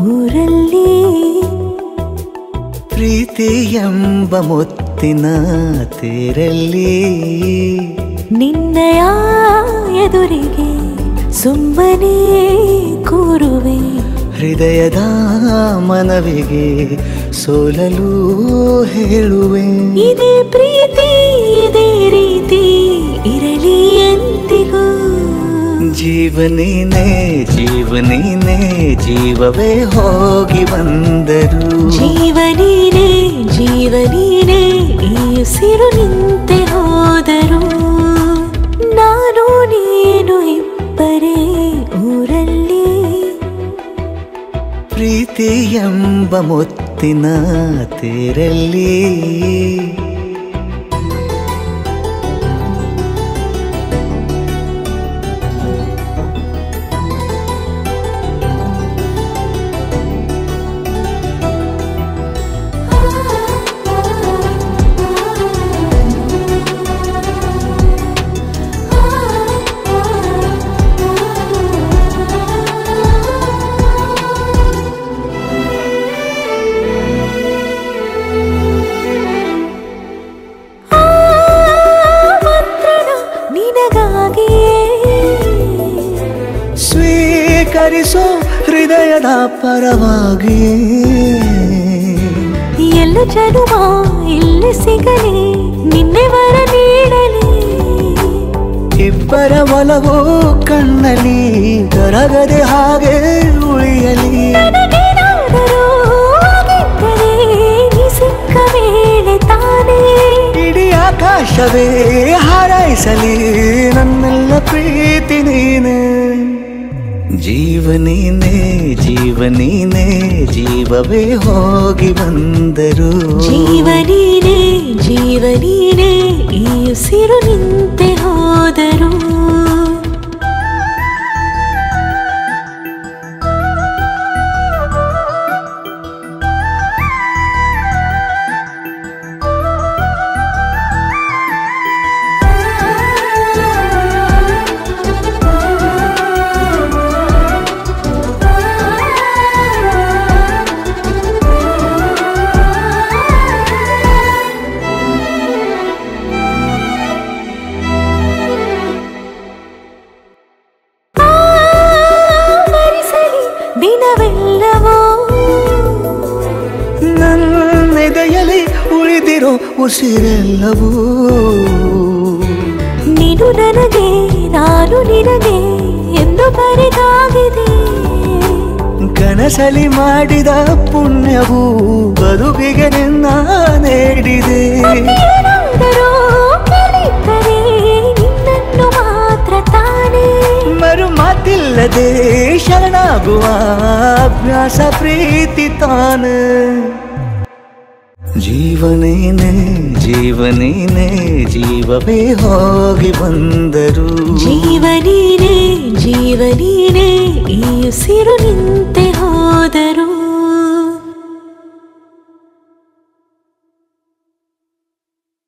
ಊರಲ್ಲಿ ಪ್ರೀತಿ ಎಂಬ ಮುತ್ತಿನ ತೇರಲ್ಲಿ ನಿನ್ನಯ ಎದುರಿಗೆ ಸುಮ್ಮನೆ ಕೂರುವೆ ಹೃದಯದ ಮನವಿಗೆ ಸೋಲಲು ಹೇಳುವೆ ಇದೇ ಪ್ರೀತಿ ಇದೇ ರೀತಿ ಇರಲಿ ಎಂದಿಗೂ ಜೀವನೇನೆ ಜೀವನೇನೆ ಜೀವವೇ ಹೋಗಿ ಬಂದರು ಜೀವನೇನೆ ಜೀವನೇನೆ ಈ ಉಸಿರು ನಿಂತೆ ಹೋದರು ನಾನು ನೀನು ಇಬ್ಬರೇ ಊರಲ್ಲಿ ಪ್ರೀತಿ ಎಂಬ ಮುತ್ತಿನ ತೇರಲ್ಲಿ ಸ್ವೀಕರಿಸೋ ಹೃದಯದ ಪರವಾಗಿ ಎಲ್ಲ ಜನುಮ ಇಲ್ಲಿ ಸಿಗಲಿ ನಿನ್ನೆ ವರ ನೀಡಲಿ ಇಬ್ಬರ ಒಲವು ಕಣ್ಣಲ್ಲಿ ಕರಗದೆ ಹಾಗೆ ಉಳಿಯಲಿ ಸಿಕ್ಕ ವೇಳೆ ತಾನೇ ಇಡೀ ಆಕಾಶವೇ ಹಾರೈಸಲಿ ನನ್ನೆಲ್ಲ ಪ್ರೀತಿ ನೀನೆ ಜೀವನೇನೆ ಜೀವನೇನೆ ಜೀವವೇ ಹೋಗಿ ಬಂದರು ಜೀವನೇನೆ ಜೀವನೇನೆ ಈ ಉಸಿರು ನಿಂತೆ ಹೋದರು ದಿನವೆಲ್ಲವೋ ನನ್ನೆದೆಯಲ್ಲಿ ಉಳಿದಿರೋ ಉಸಿರೆಲ್ಲವೂ ನೀನು ನನಗೆ ನಾನು ನಿನಗೆ ಎಂದು ಬರೆದಾಗಿದೆ ಕನಸಲಿ ಮಾಡಿದ ಪುಣ್ಯವು ಬದುಕಿಗೆ ನಿನ್ನ ನೀಡಿದೆ ನಿನ್ನನ್ನು ಮಾತ್ರ ತಾನೇ ಮರು ಮಾತಿಲ್ಲದೆ ಶರಣಾಗುವ ಅಭ್ಯಾಸ ಪ್ರೀತಿ ತಾನ ಜೀವನೇನೆ ಜೀವನೇನೆ ಜೀವವೇ ಹೋಗಿ ಬಂದರು ಜೀವನೇನೆ ಜೀವನೇನೆ ಈ ಉಸಿರು ನಿಂತೆ ಹೋದರು